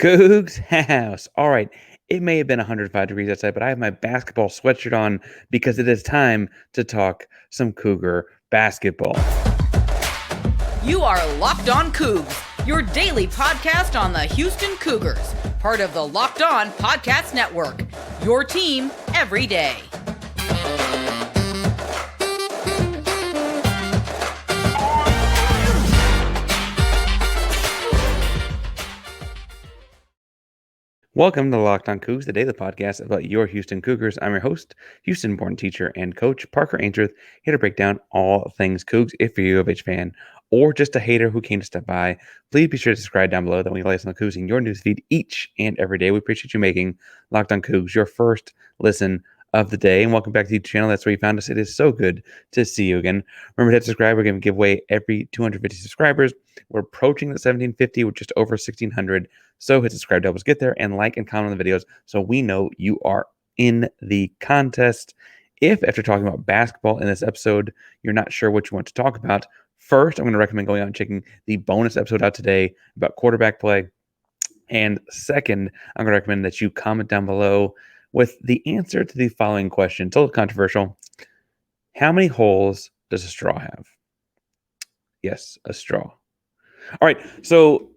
Coogs House. All right. It may have been 105 degrees outside, but I have my basketball sweatshirt on because it is time to talk some Cougar basketball. You are Locked On Coogs, your daily podcast on the Houston Cougars, part of the Locked On Podcast Network, your team every day. Welcome to Locked On Coogs, the daily podcast about your Houston Cougars. I'm your host, Houston-born teacher and coach Parker Ainsworth, here to break down all things Cougs. If you're a U of H fan or just a hater who came to stop by, please be sure to subscribe down below. That we listen to Cougs in your newsfeed each and every day. We appreciate you making Locked On Cougs your first listen of the day. And welcome back to the channel. That's where you found us. It is so good to see you again. Remember to hit subscribe. We're going to give away every 250 subscribers. We're approaching the 1750. We're just over 1600. So hit subscribe to help us get there, and like and comment on the videos so we know you are in the contest. If after talking about basketball in this episode, you're not sure what you want to talk about, first, I'm going to recommend going out and checking the bonus episode out today about quarterback play. And second, I'm going to recommend that you comment down below with the answer to the following question. It's a little controversial. How many holes does a straw have? Yes, a straw. All right, so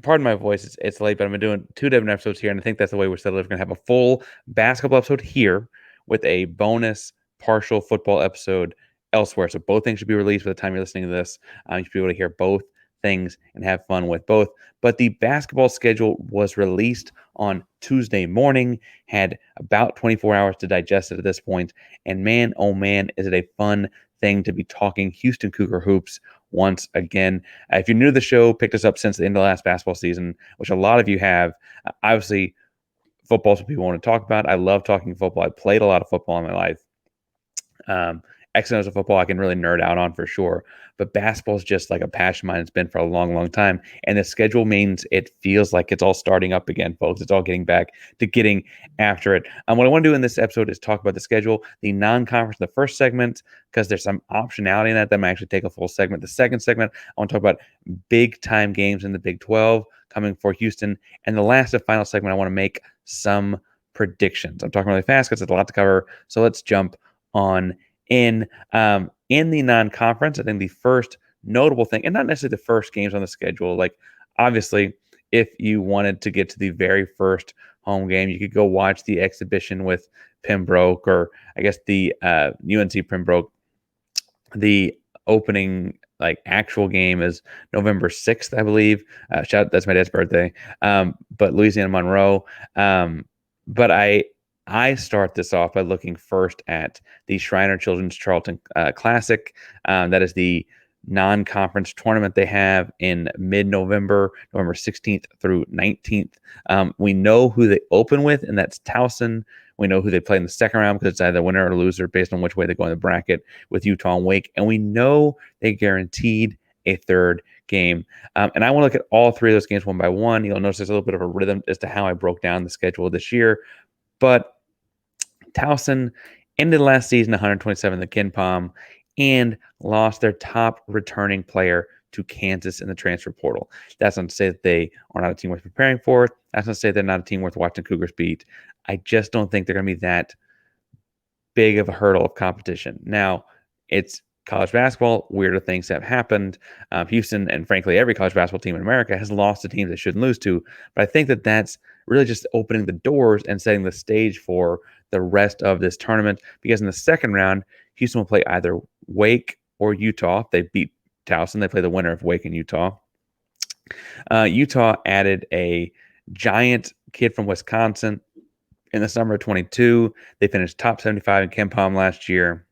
pardon my voice, it's late, but I've been doing 2 different episodes here, and I think that's the way we're set up. We're going to have a full basketball episode here with a bonus partial football episode elsewhere. So both things should be released by the time you're listening to this. You should be able to hear both things and have fun with both. But the basketball schedule was released on Tuesday morning, had about 24 hours to digest it at this point, and man, oh man, is it a fun thing to be talking Houston Cougar hoops once again. If you're new to the show, picked us up since the end of the last basketball season, which a lot of you have. Obviously, football is what people want to talk about. I love talking football. I played a lot of football in my life. X&O's of football I can really nerd out on for sure, but basketball is just like a passion of mine. It's been for a long, long time, and the schedule means it feels like it's all starting up again, folks. It's all getting back to getting after it. What I want to do in this episode is talk about the schedule, the non-conference, the first segment, because there's some optionality in that might actually take a full segment. The second segment, I want to talk about big-time games in the Big 12 coming for Houston, and the last and final segment, I want to make some predictions. I'm talking really fast because it's a lot to cover, so let's jump on in the non-conference. I think the first notable thing, and not necessarily the first games on the schedule, like obviously if you wanted to get to the very first home game, you could go watch the exhibition with Pembroke, or I guess the UNC Pembroke. The opening actual game is November 6th, I believe. That's my dad's birthday. But Louisiana Monroe. But I start this off by looking first at the Shriner Children's Charlton Classic. That is the non-conference tournament they have in mid-November, November 16th through 19th. We know who they open with, and that's Towson. We know who they play in the second round because it's either winner or loser based on which way they go in the bracket with Utah and Wake. And we know they guaranteed a third game. And I want to look at all 3 of those games one by one. You'll notice there's a little bit of a rhythm as to how I broke down the schedule this year. But Towson ended last season 127 in the KenPom and lost their top returning player to Kansas in the transfer portal. That's not to say that they are not a team worth preparing for. That's not to say they're not a team worth watching Cougars beat. I just don't think they're going to be that big of a hurdle of competition. Now, it's college basketball. Weirder things have happened. Houston, and frankly, every college basketball team in America has lost to teams they shouldn't lose to. But I think that that's really just opening the doors and setting the stage for the rest of this tournament, because in the second round, Houston will play either Wake or Utah. If they beat Towson, they play the winner of Wake and Utah. Utah added a giant kid from Wisconsin in the summer of 22. They finished top 75 in KenPom last year.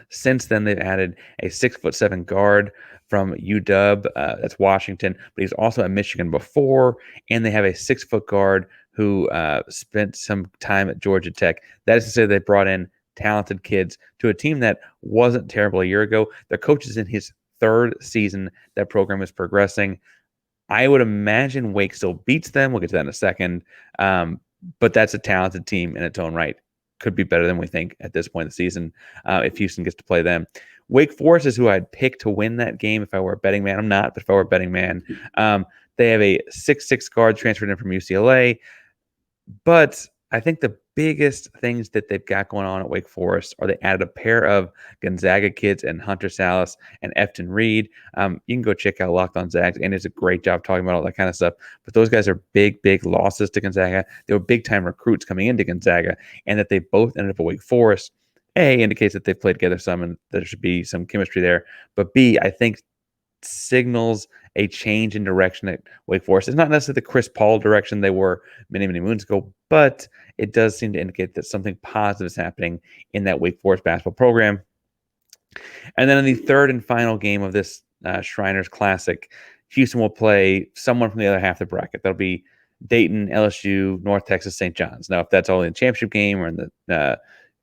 Since then, they've added a 6'7" guard from UW. That's Washington, but he's also at Michigan before, and they have a 6-foot guard who spent some time at Georgia Tech. That is to say, they brought in talented kids to a team that wasn't terrible a year ago. Their coach is in his 3rd season. That program is progressing. I would imagine Wake still beats them. We'll get to that in a second. But that's a talented team in its own right. Could be better than we think at this point in the season if Houston gets to play them. Wake Forest is who I'd pick to win that game if I were a betting man. I'm not, but if I were a betting man, they have a 6'6" guard transferred in from UCLA. But I think the biggest things that they've got going on at Wake Forest are they added a pair of Gonzaga kids and Hunter Salas and Efton Reed. You can go check out Locked On Zags, and it's a great job talking about all that kind of stuff. But those guys are big, big losses to Gonzaga. They were big-time recruits coming into Gonzaga, and that they both ended up at Wake Forest, A, indicates that they've played together some and there should be some chemistry there. But B, I think signals a change in direction at Wake Forest. It's not necessarily the Chris Paul direction they were many, many moons ago, but it does seem to indicate that something positive is happening in that Wake Forest basketball program. And then in the third and final game of this Shriners Classic, Houston will play someone from the other half of the bracket. That'll be Dayton, LSU, North Texas, St. John's. Now, if that's all in the championship game or in the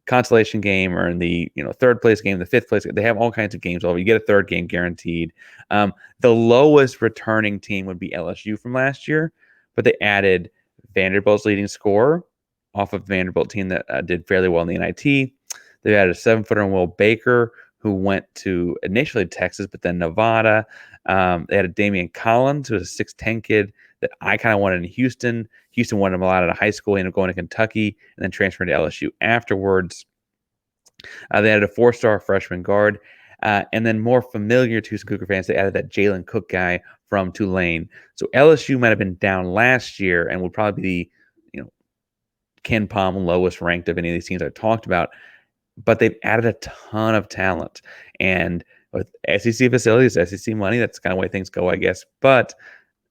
consolation game or in the third place game, the fifth place, they have all kinds of games. You get a third game guaranteed. The lowest returning team would be LSU from last year, but they added Vanderbilt's leading scorer off of Vanderbilt team that did fairly well in the NIT. They added a 7-footer in Will Baker, who went to initially Texas, but then Nevada. They had a Damian Collins, who was a 6'10" kid that I kind of wanted in Houston. Houston wanted him a lot out of high school. He ended up going to Kentucky and then transferred to LSU afterwards. They added a 4-star freshman guard. And then more familiar to Houston Cougar fans, they added that Jalen Cook guy from Tulane. So LSU might have been down last year and would probably be the Ken Palm lowest ranked of any of these teams I've talked about. But they've added a ton of talent. And with SEC facilities, SEC money, that's kind of the way things go, I guess. But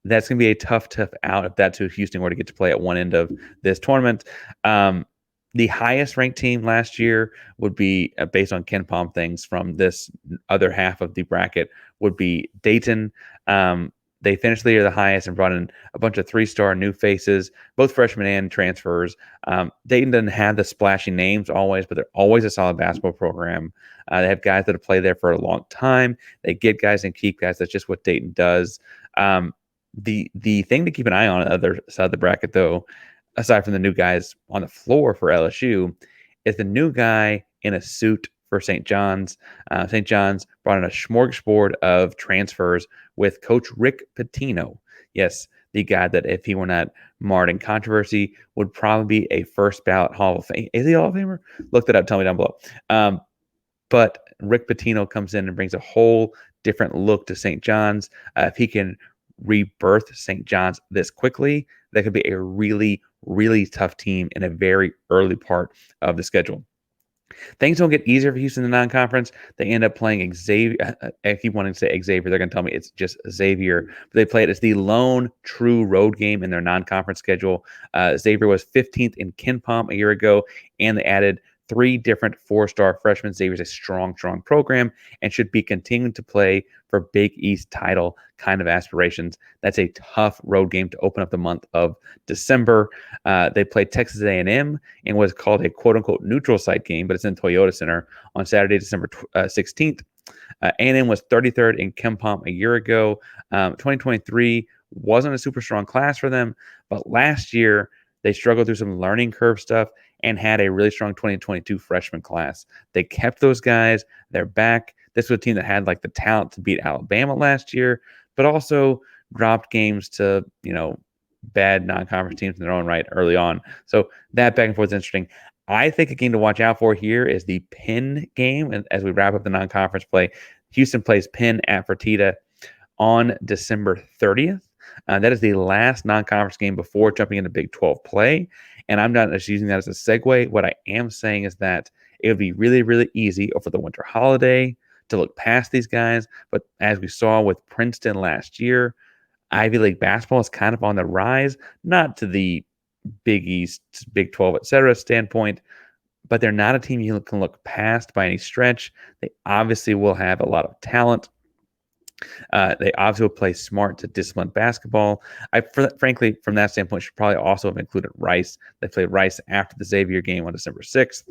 that's going to be a tough out if that's who Houston were to get to play at one end of this tournament. The highest ranked team last year would be, based on Ken Palm things from this other half of the bracket, would be Dayton. They finished the year the highest and brought in a bunch of 3-star new faces, both freshmen and transfers. Dayton doesn't have the splashy names always, but they're always a solid basketball program. They have guys that have played there for a long time. They get guys and keep guys. That's just what Dayton does. The thing to keep an eye on the other side of the bracket, though, aside from the new guys on the floor for LSU, is the new guy in a suit for St. John's. St. John's brought in a smorgasbord of transfers with Coach Rick Pitino. Yes, the guy that, if he were not marred in controversy, would probably be a first ballot Hall of Fame. Is he a Hall of Famer? Look that up. Tell me down below. But Rick Pitino comes in and brings a whole different look to St. John's. If he can rebirth St. John's this quickly, that could be a really, really tough team in a very early part of the schedule. Things don't get easier for Houston in the non-conference. They end up playing Xavier. I keep wanting to say Xavier. They're going to tell me it's just Xavier. But they play it as the lone true road game in their non-conference schedule. Xavier was 15th in Ken Palm a year ago, and they added 3 different 4-star freshmen. Xavier's a strong program and should be continuing to play for Big East title kind of aspirations. That's a tough road game to open up the month of December. They played Texas A&M in what's called a quote-unquote neutral site game, but it's in Toyota Center on Saturday, December 16th. A&M was 33rd in Ken Palm a year ago. 2023 wasn't a super strong class for them, but last year they struggled through some learning curve stuff and had a really strong 2022 freshman class. They kept those guys. They're back. This was a team that had the talent to beat Alabama last year, but also dropped games to, bad non-conference teams in their own right early on. So that back and forth is interesting. I think a game to watch out for here is the Penn game. And as we wrap up the non-conference play, Houston plays Penn at Fertitta on December 30th. That is the last non-conference game before jumping into Big 12 play. And I'm not just using that as a segue. What I am saying is that it would be really, really easy over the winter holiday to look past these guys. But as we saw with Princeton last year, Ivy League basketball is kind of on the rise, not to the Big East, Big 12, etc. standpoint, but they're not a team you can look past by any stretch. They obviously will have a lot of talent. They obviously will play smart to disciplined basketball. Frankly, from that standpoint, should probably also have included Rice. They played Rice after the Xavier game on December 6th.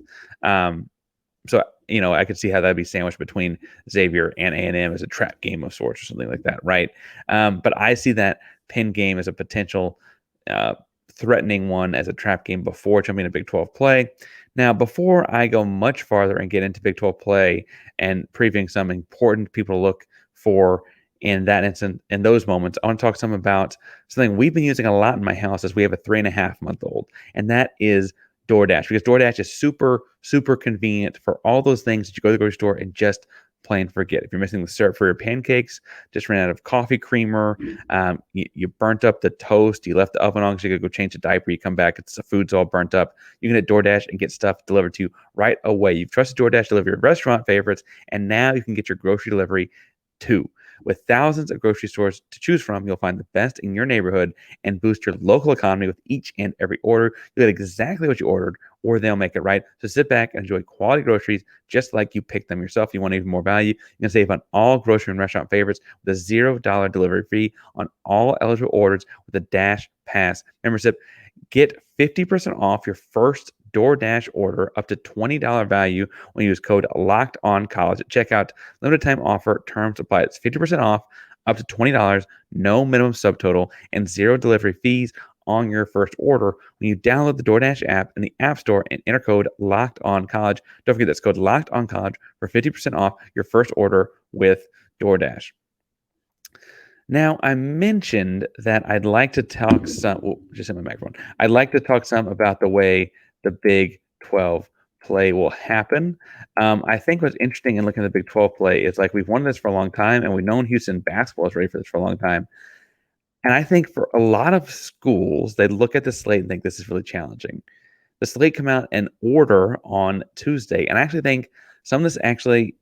So, I could see how that'd be sandwiched between Xavier and A&M as a trap game of sorts or something like that, right? But I see that Penn game as a potential threatening one as a trap game before jumping into Big 12 play. Now, before I go much farther and get into Big 12 play and previewing some important people to look for in that instant, in those moments, I want to talk some about something we've been using a lot in my house as we have a 3.5-month-old, and that is DoorDash, because DoorDash is super, super convenient for all those things that you go to the grocery store and just plain forget. If you're missing the syrup for your pancakes, just ran out of coffee creamer, you burnt up the toast, you left the oven on because you got to go change the diaper, you come back, the food's all burnt up. You can hit DoorDash and get stuff delivered to you right away. You've trusted DoorDash to deliver your restaurant favorites, and now you can get your grocery delivery too. With thousands of grocery stores to choose from, you'll find the best in your neighborhood and boost your local economy with each and every order. You'll get exactly what you ordered, or they'll make it right. So sit back and enjoy quality groceries just like you picked them yourself. If you want even more value, you can save on all grocery and restaurant favorites with a $0 delivery fee on all eligible orders with a Dash Pass membership. Get 50% off your first DoorDash order up to $20 value when you use code Locked On College at checkout. Limited time offer, terms apply. It's 50% off up to $20, no minimum subtotal, and zero delivery fees on your first order when you download the DoorDash app in the App Store and enter code Locked On College. Don't forget that's code Locked On College for 50% off your first order with DoorDash. Now, I mentioned that I'd like to talk some. Oh, just hit my microphone. I'd like to talk some about the way the Big 12 play will happen. I think what's interesting in looking at the Big 12 play is like we've wanted this for a long time, and we've known Houston basketball is ready for this for a long time. And I think for a lot of schools, they look at the slate and think this is really challenging. The slate come out in order on Tuesday, and I actually think some of this actually,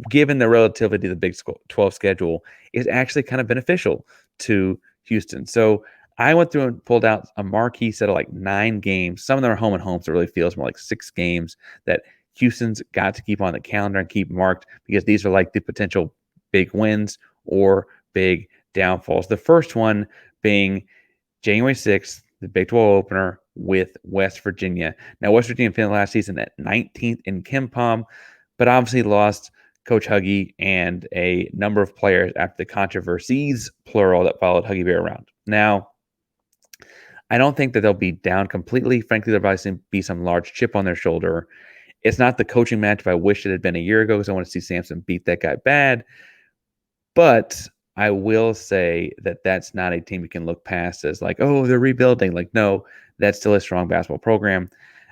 given the relativity of the Big 12 schedule, is actually kind of beneficial to Houston. So I went through and pulled out a marquee set of like 9 games. Some of them are home and home, so it really feels more like 6 games that Houston's got to keep on the calendar and keep marked because these are like the potential big wins or big downfalls. The first one being January 6th, the Big 12 opener with West Virginia. Now, West Virginia finished last season at 19th in KenPom, but obviously lost Coach Huggy and a number of players after the controversies, plural, that followed Huggy Bear around. Now, I don't think that they'll be down completely. Frankly, there'll probably be some large chip on their shoulder. It's not the coaching matchup I wish it had been a year ago because I want to see Sampson beat that guy bad. But I will say that that's not a team you can look past as like, oh, they're rebuilding. Like, no, that's still a strong basketball program.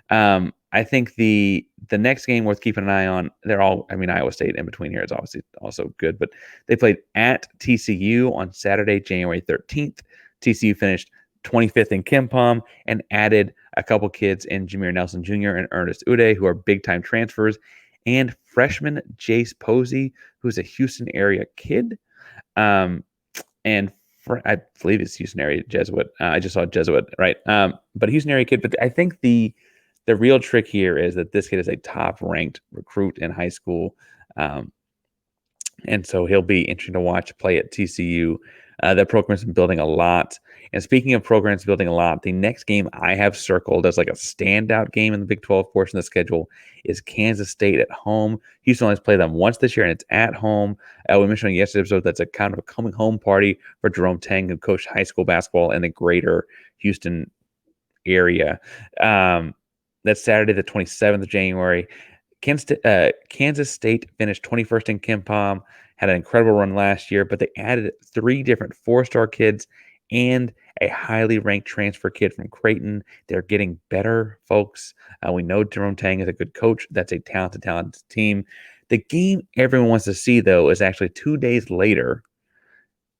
I think the next game worth keeping an eye on, Iowa State in between here is obviously also good, but they played at TCU on Saturday, January 13th. TCU finished 25th in KenPom and added a couple kids in Jameer Nelson Jr. and Ernest Uday, who are big-time transfers, and freshman Jace Posey, who's a Houston area kid. I believe it's Houston area Jesuit. I just saw Jesuit, right? But Houston area kid. But I think the real trick here is that this kid is a top-ranked recruit in high school. And so he'll be interesting to watch play at TCU. That program's been building a lot. And speaking of programs building a lot, the next game I have circled as like a standout game in the Big 12 portion of the schedule is Kansas State at home. Houston only has played them once this year, and it's at home. We mentioned in yesterday's episode that's a kind of a coming home party for Jerome Tang, who coached high school basketball in the greater Houston area. That's Saturday, the 27th of January. Kansas State finished 21st in KenPom, had an incredible run last year, but they added 3 different 4-star kids and a highly ranked transfer kid from Creighton. They're getting better, folks. We know Jerome Tang is a good coach. That's a talented team. The game everyone wants to see, though, is actually 2 days later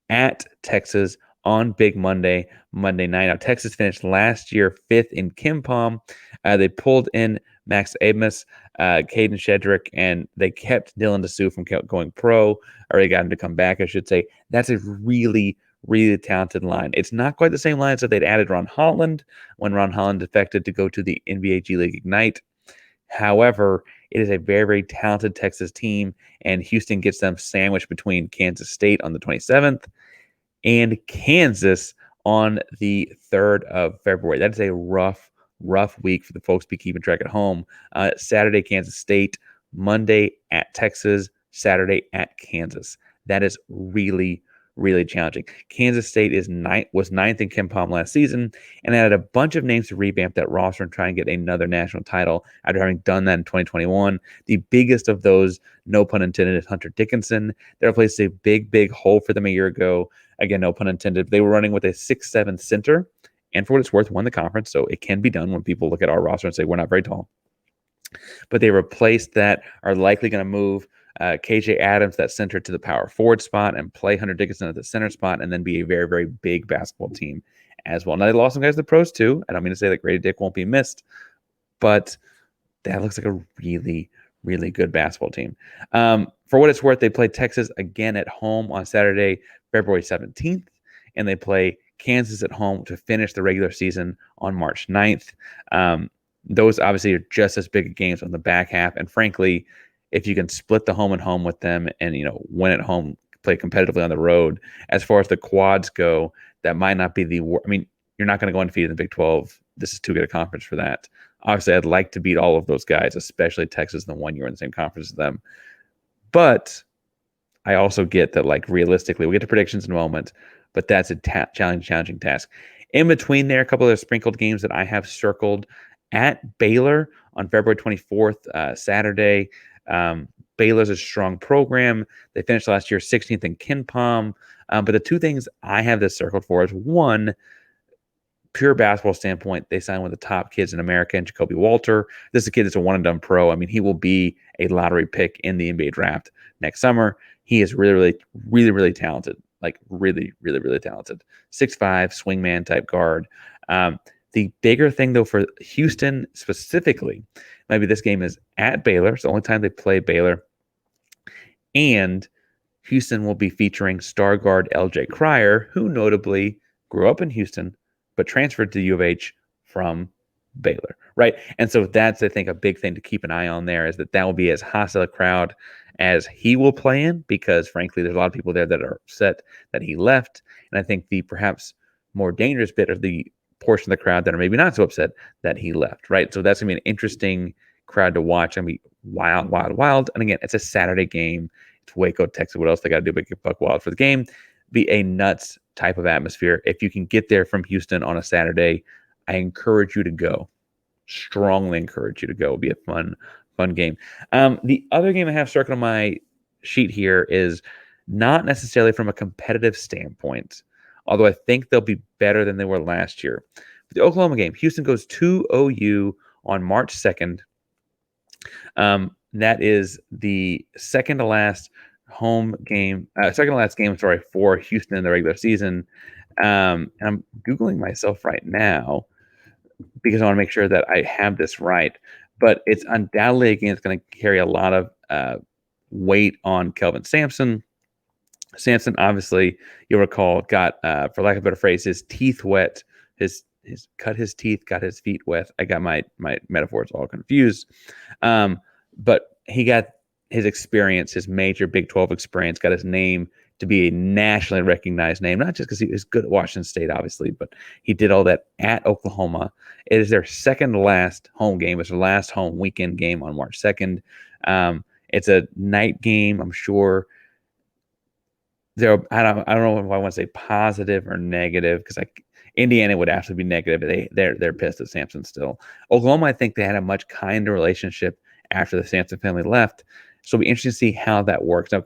at Texas on Big Monday night. Now, Texas finished last year 5th in KenPom. They pulled in Max Abmas, Caden Shedrick, and they kept Dylan DeSue from going pro, or they got him to come back, I should say. That's a really, really talented line. It's not quite the same line as they'd added Ron Holland when Ron Holland defected to go to the NBA G League Ignite. However, it is a very, very talented Texas team, and Houston gets them sandwiched between Kansas State on the 27th and Kansas on the 3rd of February. That is a rough week for the folks to be keeping track at home. Saturday, Kansas State. Monday at Texas. Saturday at Kansas. That is really, really challenging. Kansas State was ninth in KenPom last season and added a bunch of names to revamp that roster and try and get another national title after having done that in 2021. The biggest of those, no pun intended, is Hunter Dickinson. They replaced a big hole for them a year ago. Again, no pun intended. They were running with a 6'7" center, and for what it's worth, won the conference. So it can be done when people look at our roster and say we're not very tall. But they replaced that, are likely going to move KJ Adams, that center, to the power forward spot and play Hunter Dickinson at the center spot and then be a very big basketball team as well. Now, they lost some guys to the pros too. I don't mean to say that Grady Dick won't be missed, but that looks like a really good basketball team. For what it's worth, they play Texas again at home on Saturday, February 17th, and they play Kansas at home to finish the regular season on March 9th. Those obviously are just as big games on the back half. And frankly, if you can split the home and home with them and, win at home, play competitively on the road, as far as the quads go, that might not be I mean, you're not going to go undefeated in the Big 12. This is too good a conference for that. Obviously, I'd like to beat all of those guys, especially Texas, the one year in the same conference as them. But I also get that, realistically, we'll get to predictions in a moment, but that's a challenging task. In between there, a couple of sprinkled games that I have circled. At Baylor on February 24th, Saturday. Baylor's a strong program. They finished last year 16th in KenPom. But the two things I have this circled for is, one, pure basketball standpoint, they signed one of the top kids in America, and Jacoby Walter. This is a kid that's a one-and-done pro. I mean, he will be a lottery pick in the NBA draft next summer. He is really talented, really talented. 6'5", swingman type guard. The bigger thing, though, for Houston specifically, maybe this game is at Baylor. It's the only time they play Baylor. And Houston will be featuring star guard LJ Cryer, who notably grew up in Houston, but transferred to U of H from Baylor, right? And so that's, I think, a big thing to keep an eye on there, is that will be as hostile a crowd as he will play in, because, frankly, there's a lot of people there that are upset that he left. And I think the perhaps more dangerous bit of the portion of the crowd that are maybe not so upset that he left, right? So that's going to be an interesting crowd to watch. I mean, wild. And again, it's a Saturday game. It's Waco, Texas. What else they got to do but get buck wild for the game? Be a nuts type of atmosphere. If you can get there from Houston on a Saturday, I encourage you to go. Strongly encourage you to go. It'll be a fun game. The other game I have circled on my sheet here is not necessarily from a competitive standpoint, although I think they'll be better than they were last year. For the Oklahoma game, Houston goes to OU on March 2nd. That is the second to last game for Houston in the regular season. And I'm Googling myself right now because I want to make sure that I have this right. But it's undoubtedly a game that's going to carry a lot of weight on Kelvin Sampson. Sampson, obviously, you'll recall, got, for lack of a better phrase, his teeth wet. His cut his teeth, got his feet wet. I got my metaphors all confused. But he got his experience, his major Big 12 experience, got his name to be a nationally recognized name, not just because he was good at Washington State, obviously, but he did all that at Oklahoma. It is their second to last home game. It's their last home weekend game on March 2nd. It's a night game, I'm sure. I don't know if I want to say positive or negative, because Indiana would absolutely be negative. They're pissed at Sampson still. Oklahoma, I think they had a much kinder relationship after the Sampson family left. So it'll be interesting to see how that works. Now,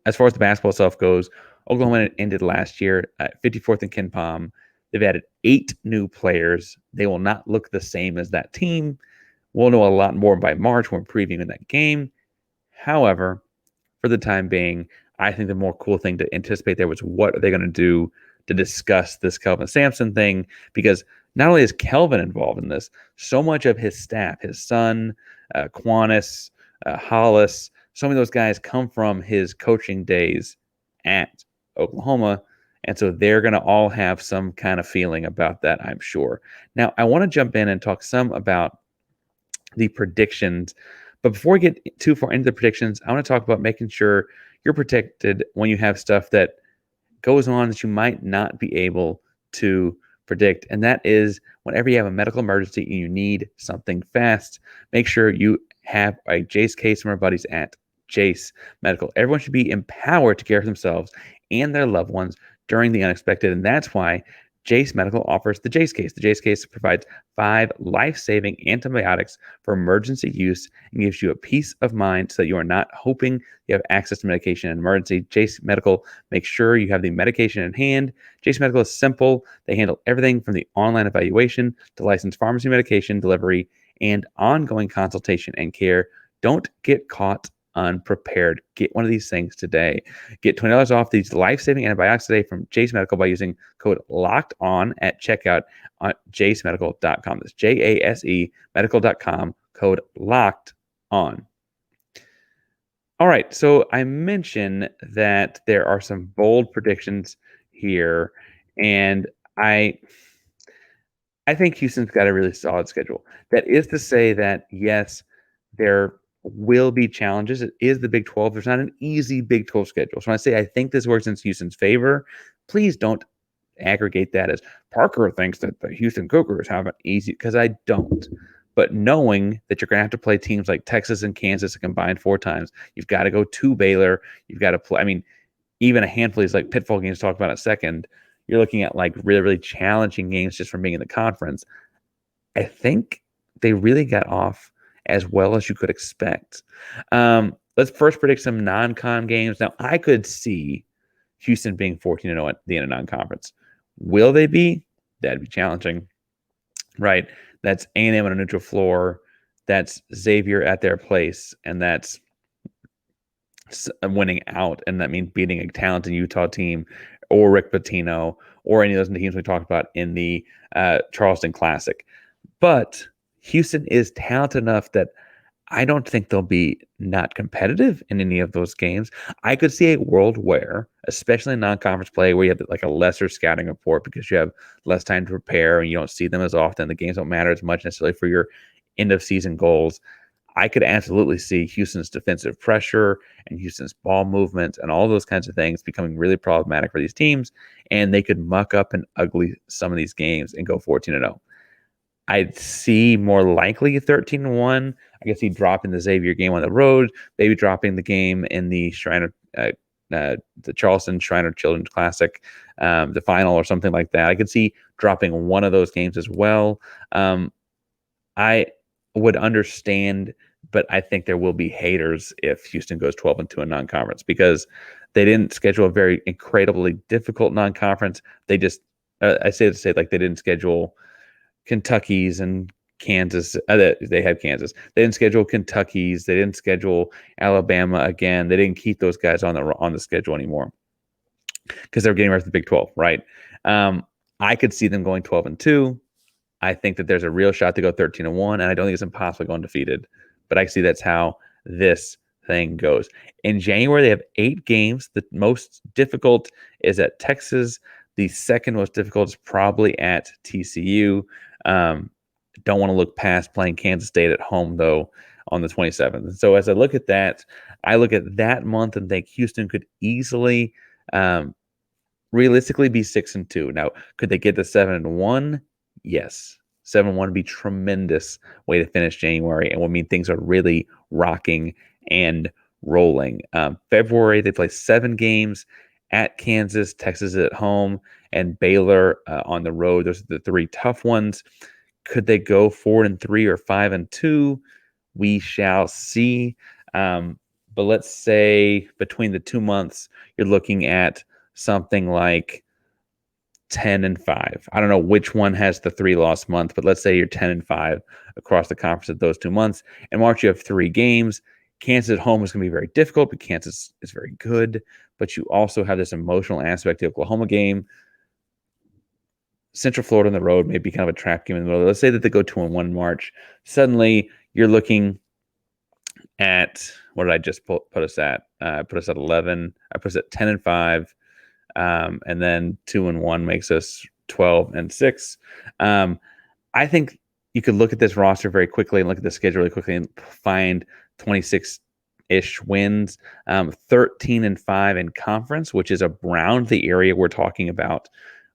as far as the basketball stuff goes, Oklahoma ended last year at 54th in KenPom. They've added 8 new players. They will not look the same as that team. We'll know a lot more by March when we're previewing that game. However, for the time being, I think the more cool thing to anticipate there was, what are they going to do to discuss this Kelvin Sampson thing? Because not only is Kelvin involved in this, so much of his staff, his son, Quanis, Hollis, some of those guys come from his coaching days at Oklahoma. And so they're going to all have some kind of feeling about that, I'm sure. Now, I want to jump in and talk some about the predictions. But before we get too far into the predictions, I want to talk about making sure you're protected when you have stuff that goes on that you might not be able to predict. And that is, whenever you have a medical emergency and you need something fast, make sure you have a Jace case from our buddies at Jace Medical. Everyone should be empowered to care for themselves and their loved ones during the unexpected. And that's why Jace Medical offers the Jace case. The Jace case provides 5 life-saving antibiotics for emergency use and gives you a peace of mind so that you are not hoping you have access to medication in an emergency. Jace Medical makes sure you have the medication in hand. Jace Medical is simple. They handle everything from the online evaluation to licensed pharmacy medication delivery and ongoing consultation and care. Don't get caught unprepared. Get one of these things today. Get $20 off these life-saving antibiotics today from Jace Medical by using code Locked On at checkout on jasemedical.com. That's JASE medical.com, code Locked On. All right, so I mentioned that there are some bold predictions here, and I think Houston's got a really solid schedule. That is to say that, yes, there will be challenges. It is the Big 12. There's not an easy Big 12 schedule. So when I say I think this works in Houston's favor, please don't aggregate that as Parker thinks that the Houston Cougars have an easy, because I don't. But knowing that you're going to have to play teams like Texas and Kansas combined 4 times, you've got to go to Baylor. You've got to play. I mean, even a handful of these like pitfall games talked about in a second, you're looking at like really, really challenging games just from being in the conference. I think they really got off as well as you could expect. Let's first predict some non-con games. Now, I could see Houston being 14-0 at the end of non-conference. Will they be? That'd be challenging, right? That's A&M on a neutral floor. That's Xavier at their place, and that's winning out, and that means beating a talented Utah team or Rick Pitino or any of those teams we talked about in the Charleston Classic. But Houston is talented enough that I don't think they'll be not competitive in any of those games. I could see a world where, especially in non-conference play, where you have like a lesser scouting report because you have less time to prepare and you don't see them as often. The games don't matter as much necessarily for your end-of-season goals. I could absolutely see Houston's defensive pressure and Houston's ball movement and all those kinds of things becoming really problematic for these teams, and they could muck up and ugly some of these games and go 14-0. I'd see more likely 13-1. I guess he'd dropping the Xavier game on the road, maybe dropping the game in the Shriner, the Charleston Shriner Children's Classic, the final or something like that. I could see dropping one of those games as well. I would understand, but I think there will be haters if Houston goes 12-2 in non-conference because they didn't schedule a very incredibly difficult non-conference. They just, I say to say like they didn't schedule Kentucky's and Kansas. They had Kansas. They didn't schedule Kentucky's. They didn't schedule Alabama again. They didn't keep those guys on the schedule anymore because they were getting ready for the Big 12, right? I could see them going 12-2. I think that there's a real shot to go 13-1, and I don't think it's impossible to go undefeated. But I see that's how this thing goes. In January, they have 8 games. The most difficult is at Texas. The second most difficult is probably at TCU. Don't want to look past playing Kansas State at home, though, on the 27th. So as I look at that, I look at that month and think Houston could easily, realistically be 6-2. Now, could they get to 7-1? Yes. 7-1 would be tremendous way to finish January and would mean things are really rocking and rolling. February, they play 7 games at Kansas, Texas at home, and Baylor on the road. Those are the 3 tough ones. Could they go 4-3 or 5-2? We shall see. But let's say between the 2 months, you're looking at something like 10-5. I don't know which one has the 3-loss month, but let's say you're 10-5 across the conference at those 2 months. In March, you have 3 games. Kansas at home is going to be very difficult, but Kansas is very good. But you also have this emotional aspect of the Oklahoma game. Central Florida on the road may be kind of a trap game in the middle. Let's say that they go 2-1 in March. Suddenly, you're looking at, what did I just put us at? I put us at 11. I put us at 10-5. And then 2-1 makes us 12-6. I think you could look at this roster very quickly and look at the schedule really quickly and find 26-ish wins, 13-5 in conference, which is around the area we're talking about.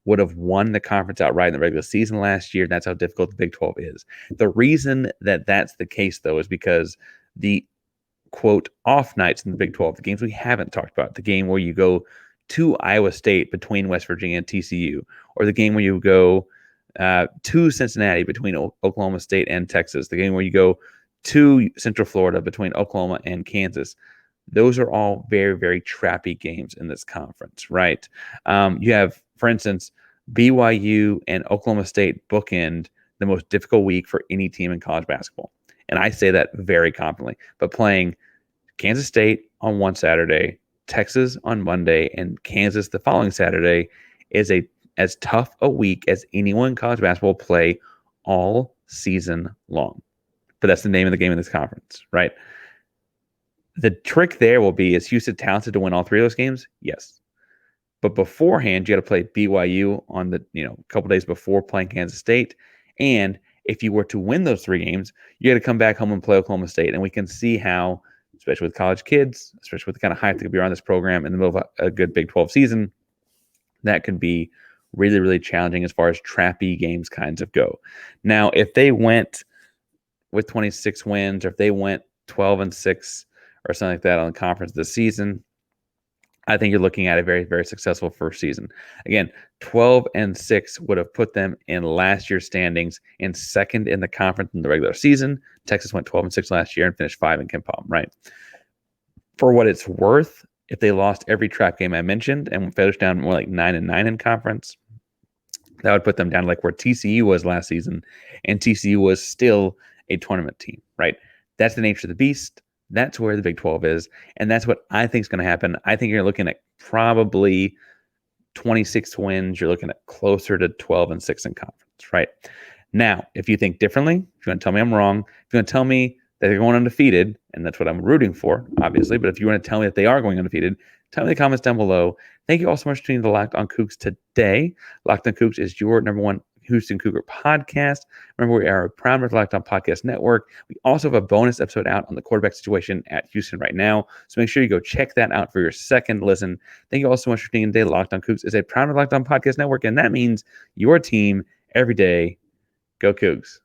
Would have won the conference outright in the regular season last year. That's how difficult the Big 12 is. The reason that that's the case, though, is because the, quote, off nights in the Big 12, the games we haven't talked about, the game where you go to Iowa State between West Virginia and TCU, or the game where you go to Cincinnati between Oklahoma State and Texas, the game where you go to Central Florida between Oklahoma and Kansas. Those are all very, very trappy games in this conference, right? You have, for instance, BYU and Oklahoma State bookend the most difficult week for any team in college basketball. And I say that very confidently. But playing Kansas State on one Saturday, Texas on Monday, and Kansas the following Saturday is as tough a week as anyone in college basketball play all season long. But that's the name of the game in this conference, right? The trick there will be, is Houston talented to win all three of those games? Yes. But beforehand, you got to play BYU on the, a couple days before playing Kansas State. And if you were to win those three games, you got to come back home and play Oklahoma State. And we can see how, especially with college kids, especially with the kind of hype that could be around this program in the middle of a good Big 12 season, that could be really, really challenging as far as trappy games kinds of go. Now, if they went with 26 wins, or if they went 12-6 or something like that on the conference this season, I think you're looking at a very, very successful first season. Again, 12-6 would have put them in last year's standings in second in the conference in the regular season. Texas went 12-6 last year and finished 5 in KenPom, right? For what it's worth, if they lost every trap game I mentioned and finished down more like 9-9 in conference, that would put them down like where TCU was last season, and TCU was still a tournament team, right? That's the nature of the beast. That's where the Big 12 is, and that's what I think is going to happen. I think you're looking at probably 26 wins. You're looking at closer to 12-6 in conference, right? Now, if you think differently, if you want to tell me I'm wrong, if you want to tell me that they're going undefeated, and that's what I'm rooting for, obviously, but if you want to tell me that they are going undefeated, tell me in the comments down below. Thank you all so much for tuning in to Locked On Coogs today. Locked On Coogs is your number one Houston Cougar podcast. Remember, we are a proud member of the Locked On Podcast Network. We also have a bonus episode out on the quarterback situation at Houston right now, so make sure you go check that out for your second listen. Thank you all so much for tuning in today. Locked On Coogs is a proud member of the Locked On Podcast Network, and that means your team every day. Go Cougs.